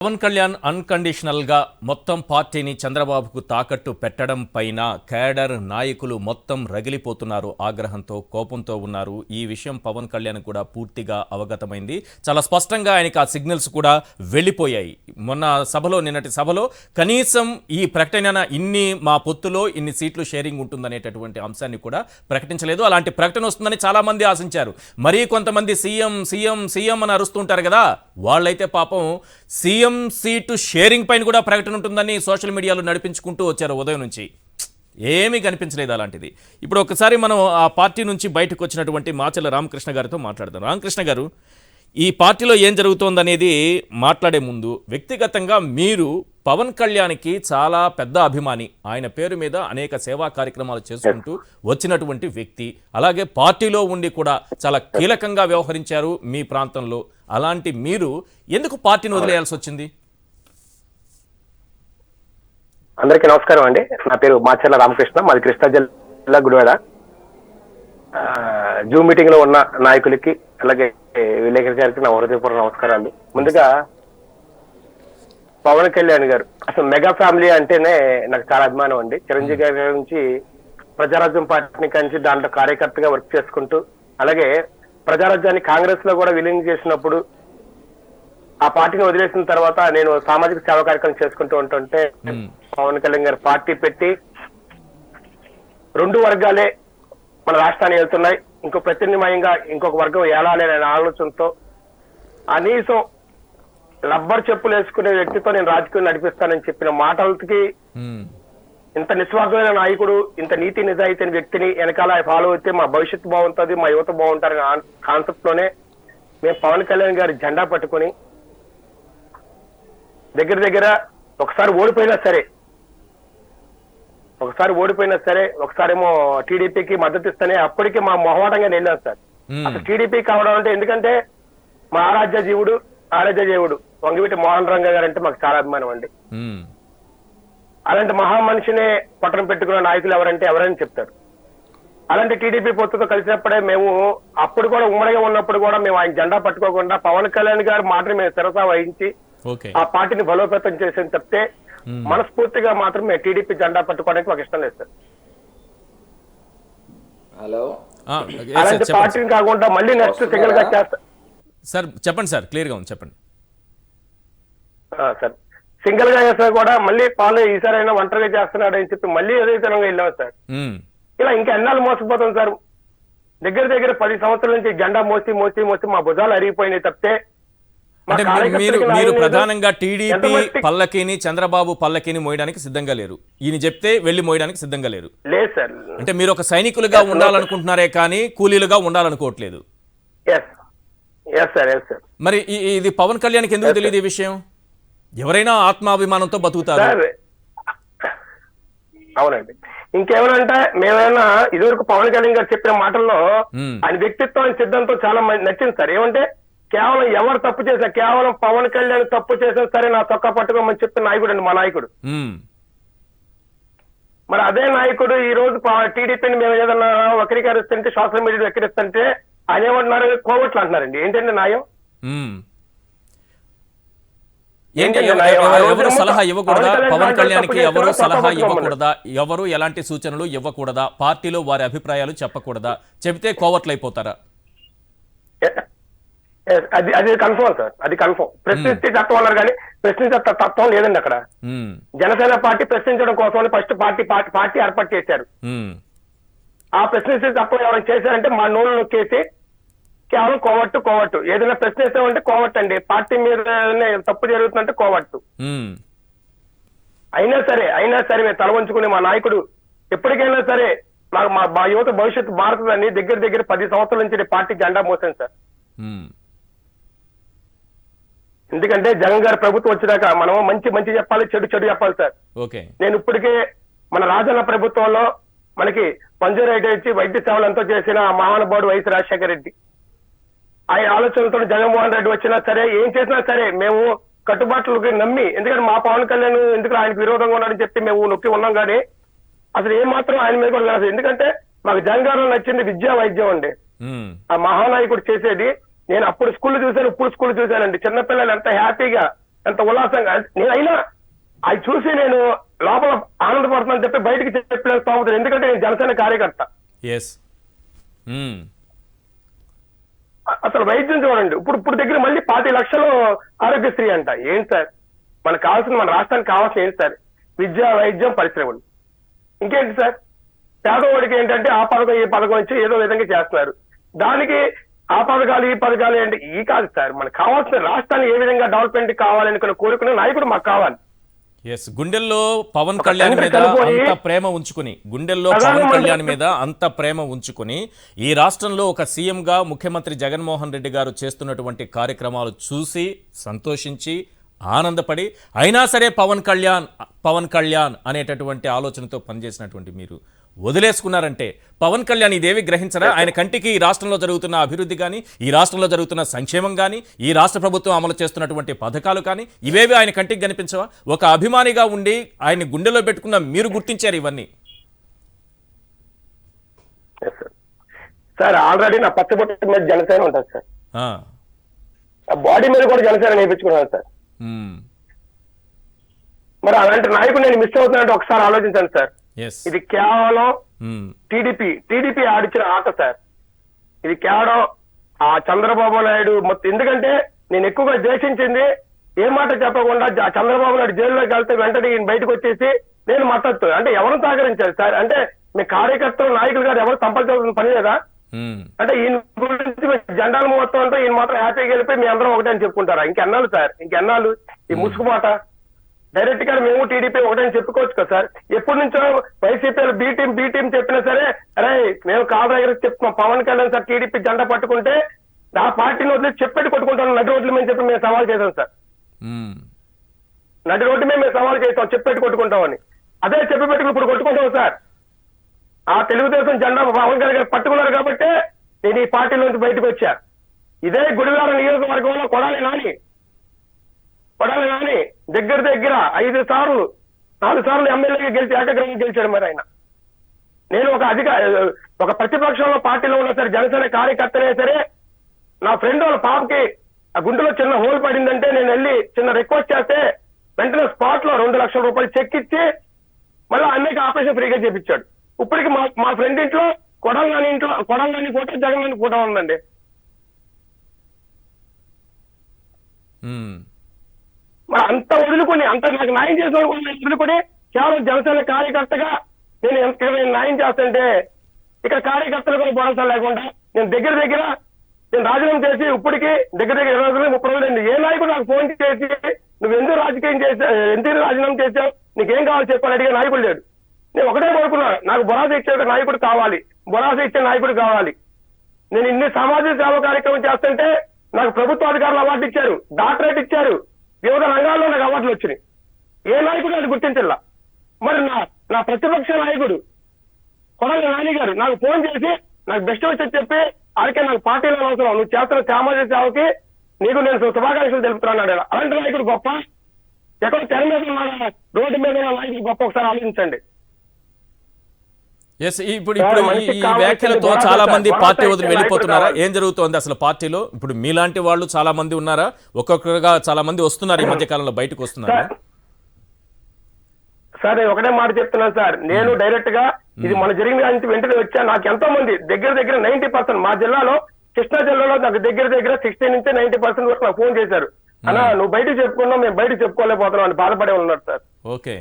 Pawan Kalyan unconditional గా మొత్తం పార్టీని చంద్రబాబుకు తాకట్టు పెట్టడం పైన కేడర్ నాయకులు మొత్తం రగిలిపోతున్నారు, ఆగ్రహంతో కోపంతో ఉన్నారు. ఈ విషయం పవన్ కళ్యాణ్ కూడా పూర్తిగా అవగతమైంది. చాలా స్పష్టంగా ఆయనకి ఆ సిగ్నల్స్ కూడా వెళ్ళిపోయాయి. నిన్నటి సభలో కనీసం ఈ ప్రకటన ఇన్ని మా పొత్తులో ఇన్ని సీట్లు షేరింగ్ ఉంటుందనేటటువంటి అంశాన్ని కూడా ప్రకటించలేదు. అలాంటి ప్రకటన వస్తుందని చాలా మంది ఆశించారు. మరీ కొంతమంది సీఎం సీఎం సీఎం అని అరుస్తుంటారు కదా, వాళ్ళైతే పాపం సీఎం సీటు షేరింగ్ పైన కూడా ప్రకటన ఉంటుందని సోషల్ మీడియాలో నడిపించుకుంటూ వచ్చారు ఉదయం నుంచి. ఏమీ కనిపించలేదు అలాంటిది. ఇప్పుడు ఒకసారి మనం ఆ పార్టీ నుంచి బయటకు వచ్చినటువంటి మాచర్ల రామకృష్ణ గారితో మాట్లాడదాం. రామకృష్ణ గారు, ఈ పార్టీలో ఏం జరుగుతోందనేది మాట్లాడే ముందు వ్యక్తిగతంగా మీరు పవన్ కళ్యాణ్కి చాలా పెద్ద అభిమాని, ఆయన పేరు మీద అనేక సేవా కార్యక్రమాలు చేసుకుంటూ వచ్చినటువంటి వ్యక్తి, అలాగే పార్టీలో ఉండి కూడా చాలా కీలకంగా వ్యవహరించారు మీ ప్రాంతంలో. అలాంటి మీరు ఎందుకు పార్టీని వదిలేయాల్సి వచ్చింది? అందరికీ నమస్కారం అండి. నా పేరు మాచర్ల రామకృష్ణ, మాది కృష్ణా జిల్లా గుడివాడ. జూమ్ మీటింగ్ లో ఉన్న నాయకులకి అలాగే విలేకరి గారికి నా హృదయపూర్వక నమస్కారాలు. ముందుగా పవన్ కళ్యాణ్ గారు అసలు మెగా ఫ్యామిలీ అంటేనే నాకు చాలా అభిమానం అండి. చిరంజీవి గారి నుంచి ప్రజారాజ్యం పార్టీని కంచి దాంట్లో కార్యకర్తగా వర్క్ చేసుకుంటూ, అలాగే ప్రజారాజ్యాన్ని కాంగ్రెస్ లో కూడా విలీనం చేసినప్పుడు ఆ పార్టీని వదిలేసిన తర్వాత నేను సామాజిక సేవా కార్యక్రమం చేసుకుంటూ ఉంటుంటే పవన్ కళ్యాణ్ గారు పార్టీ పెట్టి రెండు వర్గాలే మన రాష్ట్రాన్ని వెళ్తున్నాయి, ఇంకో ప్రత్యామ్నాయంగా ఇంకొక వర్గం ఏలాలి అనే ఆలోచనతో కనీసం రబ్బర్ చెప్పులు వేసుకునే వ్యక్తితో నేను రాజకీయం నడిపిస్తానని చెప్పిన మాటలకి ఇంత నిస్వార్థమైన నాయకుడు, ఇంత నీతి నిజాయితీ వ్యక్తిని వెనకాల ఫాలో అయితే మా భవిష్యత్తు బాగుంటుంది, మా యువత బాగుంటారనే కాన్సెప్ట్ లోనే మేము పవన్ కళ్యాణ్ గారి జెండా పట్టుకుని దగ్గర ఒకసారి ఓడిపోయినా సరే ఒకసారేమో టీడీపీకి మద్దతు ఇస్తేనే అప్పటికి మా మొహమాటంగా వెళ్ళాం సార్. అసలు టీడీపీ కావడం అంటే ఎందుకంటే మా ఆరాధ్య దేవుడు వంగివీటి మోహన్ రంగ గారు అంటే మాకు చాలా అభిమానం అండి. అలాంటి మహా మనిషినే పట్టణం పెట్టుకున్న నాయకులు ఎవరని చెప్తారు. అలాంటి టీడీపీ పొత్తుతో కలిసినప్పుడే మేము అప్పుడు కూడా ఉమ్మడిగా ఉన్నప్పుడు కూడా మేము ఆయన జెండా పట్టుకోకుండా పవన్ కళ్యాణ్ గారి మాటని మేము శిరసా వహించి ఆ పార్టీని బలోపేతం చేసేది తప్పితే మనస్ఫూర్తిగా మాత్రం మేము టీడీపీ జెండా పట్టుకోవడానికి మాకు ఇష్టం లేదు సార్. హలో, అలాంటి పార్టీని కాకుండా మళ్ళీ నెక్స్ట్ సింగిల్ గా చేస్తా సార్. చెప్పండి సార్, క్లియర్ గా ఉంది, చెప్పండి సార్. సింగిల్ గా చేసినా కూడా మళ్ళీ పాలు ఈసారైనా ఒంటరిగా చేస్తున్నాడు అని చెప్పి మళ్ళీ ఏదైతే వెళ్ళాం సార్. ఇలా ఇంకా ఎన్నాళ్ళు మోసపోతాం సార్. దగ్గర 10 సంవత్సరాల నుంచి జెండా మోసి మా భుజాలు అరిగిపోయినాయి తప్పితే. అంటే మీరు ప్రధానంగా టీడీపీ పల్లకిని చంద్రబాబు పల్లకిని మోయడానికి సిద్ధంగా లేరు, ఈయన చెప్తే వెళ్లి మోయడానికి సిద్ధంగా లేరు. లేదు సార్. అంటే మీరు ఒక సైనికులుగా ఉండాలనుకుంటున్నారే కానీ కూలీలుగా ఉండాలనుకోవట్లేదు. మరి ఇది పవన్ కళ్యాణ్కి ఎందుకు తెలియదు ఈ విషయం? ఎవరైనా ఆత్మాభిమానంతో బతుకుతారు. అవునండి. ఇంకేమనంటే మేమైనా ఇదివరకు పవన్ కళ్యాణ్ గారు చెప్పిన మాటల్లో ఆయన వ్యక్తిత్వం, ఆయన సిద్ధాంతం చాలా నచ్చింది సార్. ఏమంటే కేవలం ఎవరు తప్పు చేసినా, కేవలం పవన్ కళ్యాణ్ తప్పు చేసినా సరే నా చొక్కా పట్టుకోమని చెప్పిన నాయకుడు అండి మా నాయకుడు. మరి అదే నాయకుడు ఈ రోజు టీడీపీని మేము ఏదన్నా వక్రీకరిస్తుంటే, సోషల్ మీడియాలో వక్రీస్తుంటే ఆయన ఏమంటున్నారు? కోవట్లు అంటున్నారండి. ఏంటంటే న్యాయం? ఎవరు సలహా ఇవ్వకూడదా పవన్ కళ్యాణ్కి? ఎవరు సలహా ఇవ్వకూడదా? ఎవరు ఎలాంటి సూచనలు ఇవ్వకూడదా? పార్టీలో వారి అభిప్రాయాలు చెప్పకూడదా? చెబితే కోవట్లు అయిపోతారా? అది కన్ఫర్మ్ సార్, అది కన్ఫర్మ్. ప్రశ్నించే తత్వం అన్నారు కానీ ప్రశ్నించే తత్వం లేదండి అక్కడ. జనసేన పార్టీ ప్రశ్నించడం కోసం ఫస్ట్ పార్టీ ఏర్పాటు చేశారు. ఆ ప్రశ్నించే తత్వం ఎవరైనా చేశారంటే మా నోళ్ళు నొక్కేసి కేవలం కోవట్టు ఏదైనా ప్రశ్నిస్తామంటే కోవట్టు అండి. పార్టీ మీద తప్పు జరుగుతుందంటే కోవట్టు. అయినా సరే మేము తల వంచుకునే మా నాయకుడు ఎప్పటికైనా సరే మా యువత భవిష్యత్తు మారుతుందని దగ్గర 10 సంవత్సరాల నుంచి పార్టీ జెండా మోసాను సార్. ఎందుకంటే జగన్ గారి ప్రభుత్వం వచ్చినాక మనం మంచి చెప్పాలి, చెడు చెప్పాలి సార్. నేను ఇప్పటికే మన రాజన్న ప్రభుత్వంలో మనకి పంజరైట్ ఇచ్చి వైద్య సేవలు ఎంతో చేసిన మహానుభావుడు వైఎస్ రాజశేఖర రెడ్డి, ఆయన ఆలోచనలతో జగన్మోహన్ రెడ్డి వచ్చినా సరే ఏం చేసినా సరే మేము కట్టుబాట్లకి నమ్మి, ఎందుకంటే మా పవన్ కళ్యాణ్ ఎందుకు ఆయనకు విరోధంగా ఉన్నాడని చెప్పి మేము నొక్కి ఉన్నాం కానీ అసలు ఏం మాత్రం ఆయన మీద కూడా లేదు. ఎందుకంటే మాకు జగన్ గారు నచ్చింది విద్యా వైద్యం అండి. ఆ మహానాయకుడు చేసేది నేను అప్పుడు స్కూల్ చూశాను, ఇప్పుడు స్కూల్ చూశానండి. చిన్నపిల్లలు ఎంత హ్యాపీగా ఎంత ఉల్లాసంగా నేనైనా అది చూసి నేను లోపల ఆనందపడుతున్నాను చెప్పి బయటికి చెప్పలేదు స్తోమత, ఎందుకంటే నేను జనసేన కార్యకర్త. ఎస్. అసలు వైద్యం చూడండి, ఇప్పుడు దగ్గర మళ్ళీ 25 లక్షలు ఆరోగ్యశ్రీ అంట. ఏంటి సార్ మనకు కావాల్సిన, మన రాష్ట్రానికి కావాల్సిన ఏంటి సార్? విద్య, వైద్యం, పరిశ్రమలు. ఇంకేంటి సార్? పేదవాడికి ఏంటంటే ఆ పథకం ఈ పథకం వచ్చి ఏదో విధంగా చేస్తున్నారు. దానికి ఆ పథకాలు ఈ పథకాలు ఏంటి? ఈ కాదు సార్, మనకు కావాల్సిన రాష్ట్రాన్ని ఏ విధంగా డెవలప్మెంట్ కావాలనుకున్న కోరుకునే నాయకుడు మాకు కావాలి. ఎస్, గుండెల్లో పవన్ కళ్యాణ్ మీద అంత ప్రేమ ఉంచుకుని, గుండెల్లో పవన్ కళ్యాణ్ మీద అంత ప్రేమ ఉంచుకుని ఈ రాష్ట్రంలో ఒక సీఎంగా ముఖ్యమంత్రి జగన్మోహన్ రెడ్డి గారు చేస్తున్నటువంటి కార్యక్రమాలు చూసి సంతోషించి ఆనందపడి అయినా సరే పవన్ కళ్యాణ్ అనేటటువంటి ఆలోచనతో పనిచేసినటువంటి మీరు వదిలేసుకున్నారంటే పవన్ కళ్యాణ్ ఇదేవి గ్రహించరా? ఆయన కంటికి ఈ రాష్ట్రంలో జరుగుతున్న అభివృద్ధి కానీ, ఈ రాష్ట్రంలో జరుగుతున్న సంక్షేమం కానీ, ఈ రాష్ట్ర ప్రభుత్వం అమలు చేస్తున్నటువంటి పథకాలు కానీ ఇవేవి ఆయన కంటికి కనిపించవా? ఒక అభిమానిగా ఉండి ఆయన్ని గుండెలో పెట్టుకున్న మీరు గుర్తించారు ఇవన్నీ. సార్ ఆల్రెడీ నా పచ్చబొట్టు మీద జనసేన ఉంటుంది సార్, బాడీ మీద కూడా జనసేన నేర్పించుకున్నాను సార్. మరి అలాంటి నాయకుడు నేను మిస్ అవుతున్నానంటే ఒకసారి ఆలోచించండి సార్. ఇది కేవలం టీడీపీ ఆడిచిన ఆట సార్. ఇది కేవలం ఆ చంద్రబాబు నాయుడు మొత్తం. ఎందుకంటే నేను ఎక్కువగా ద్వేషించింది ఏ మాట చెప్పకుండా చంద్రబాబు నాయుడు జైల్లోకి వెళ్తే వెంటనే ఈయన బయటకు వచ్చేసి నేను మద్దతు అంటే ఎవరు సహకరించారు సార్? అంటే మీ కార్యకర్తలు నాయకులు గారు ఎవరు సంపాదించాల్సిన పని లేదా? అంటే ఈయన గురించి జెండాల మొత్తం అంతా ఈయన మాత్రం హ్యాపీగా వెళ్ళిపోయి మీ అందరం ఒకటే అని చెప్పుకుంటారా? ఇంకెన్నాళ్ళు సార్, ఇంకెన్నాళ్ళు ఈ ముసుగు మాట? డైరెక్ట్ గా మేము టీడీపీ ఒకటని చెప్పుకోవచ్చు కదా సార్. ఎప్పటి నుంచో వైసీపీ బీ టీం చెప్పినా సరే, అరే మేము కాదు దగ్గర చెప్తున్నాం పవన్ కళ్యాణ్ సార్ టీడీపీ జెండా పట్టుకుంటే ఆ పార్టీని వదిలేసి చెప్పేటి కొట్టుకుంటాం నడి రోడ్లు మేము చెప్పి మేము సవాల్ చేసాం సార్. నడి రోడ్డు మేము సవాల్ చేస్తాం చెప్పేటి కొట్టుకుంటామని. అదే చెప్పి పెట్టుకుని ఇప్పుడు కొట్టుకుంటాం సార్. ఆ తెలుగుదేశం జెండా పవన్ కళ్యాణ్ పట్టుకున్నారు కాబట్టి నేను ఈ పార్టీలోంచి బయటకు వచ్చా. ఇదే గుడివాడ నియోజకవర్గంలో కొడాలి నాని దగ్గర 5 సార్లు 4 సార్లు ఎమ్మెల్యేగా గెలిచి ఏకగ్రహం గెలిచాడు. మరి ఆయన నేను ఒక ప్రతిపక్షంలో పార్టీలో ఉన్నా సరే, జనసేన కార్యకర్తనే సరే, నా ఫ్రెండ్ వాళ్ళ పాపకి ఆ గుండెలో చిన్న హోల్ పడిందంటే నేను వెళ్ళి చిన్న రిక్వెస్ట్ చేస్తే వెంటనే స్పాట్ లో 2 లక్షల రూపాయలు చెక్ ఇచ్చి మళ్ళీ అన్నయ్యకి ఆపరేషన్ ఫ్రీగా చేపించాడు. ఇప్పటికి మా ఫ్రెండ్ ఇంట్లో కొడాలని ఫోటో, జగన్ గారి ఫోటో ఉందండి. మరి అంత వదులుకొని, అంత నాకు న్యాయం చేసిన వదులుకొని కేవలం జనసేన కార్యకర్తగా నేను ఎంత న్యాయం చేస్తుంటే ఇక్కడ కార్యకర్తలు కూడా భరోసా లేకుండా నేను నేను రాజీనామా చేసి ఇప్పటికి దగ్గర 20 రోజులు 30 రోజులు ఏ నాయకుడు నాకు ఫోన్ చేసి నువ్వు ఎందుకు రాజకీయం చేసావు, ఎందుకు రాజీనామా చేసావు, నీకేం కావాలి చెప్పని అడిగే నాయకుడు లేడు. నేను ఒకటే కోరుకున్నా, నాకు భరోసా ఇచ్చే నాయకుడు కావాలి, భరోసా ఇచ్చే నాయకుడు కావాలి. నేను ఇన్ని సామాజిక సేవ కార్యక్రమం చేస్తుంటే నాకు ప్రభుత్వ అధికారులు అవార్డు ఇచ్చారు, డాక్టరేట్ ఇచ్చారు, వివిధ రంగాల్లో నాకు అవార్డులు వచ్చినాయి. ఏ నాయకుడు అది గుర్తించల్లా. మరి నా ప్రతిపక్ష నాయకుడు కొడాలి నాని గారు నాకు ఫోన్ చేసి నాకు బెస్ట్ వచ్చి చెప్పి అలాగే నాకు పార్టీలో అవసరం, నువ్వు చేస్తున్న సామాజిక సేవకి నీకు నేను శుభాకాంక్షలు తెలుపుతున్నాడు. అలాంటి నాయకుడు గొప్ప, ఎక్కడ తెర మీద ఉన్న రోడ్డు మీద ఉన్న నాయకుడు గొప్ప, ఒకసారి ఆలోచించండి. ఇప్పుడు ఈ వ్యాఖ్యలతో చాలా మంది పార్టీ వదిలి వెళ్ళిపోతున్నారా? ఏం జరుగుతోంది అసలు పార్టీలో? ఇప్పుడు మీలాంటి వాళ్ళు చాలా మంది ఉన్నారా? ఒక్కొక్కరుగా చాలా మంది వస్తున్నారు, ఈ మధ్య కాలంలో బయటకు వస్తున్నారు. సార్ నేను ఒకటే మాట చెప్తున్నాను సార్, నేను డైరెక్ట్ గా ఇది మన జరిగిన వెంటనే వచ్చా. నాకు ఎంతో మంది దగ్గర 90% మా జిల్లాలో, కృష్ణా జిల్లాలో నాకు దగ్గర 60 నుంచి 90% వరకు నాకు ఫోన్ చేశారు. అన్నా నువ్వు బయటకు చెప్పుకున్నావు, మేము బయటకు చెప్పుకోలేకపోతున్నాం అని బాధపడే ఉన్నారు సార్. ఓకే.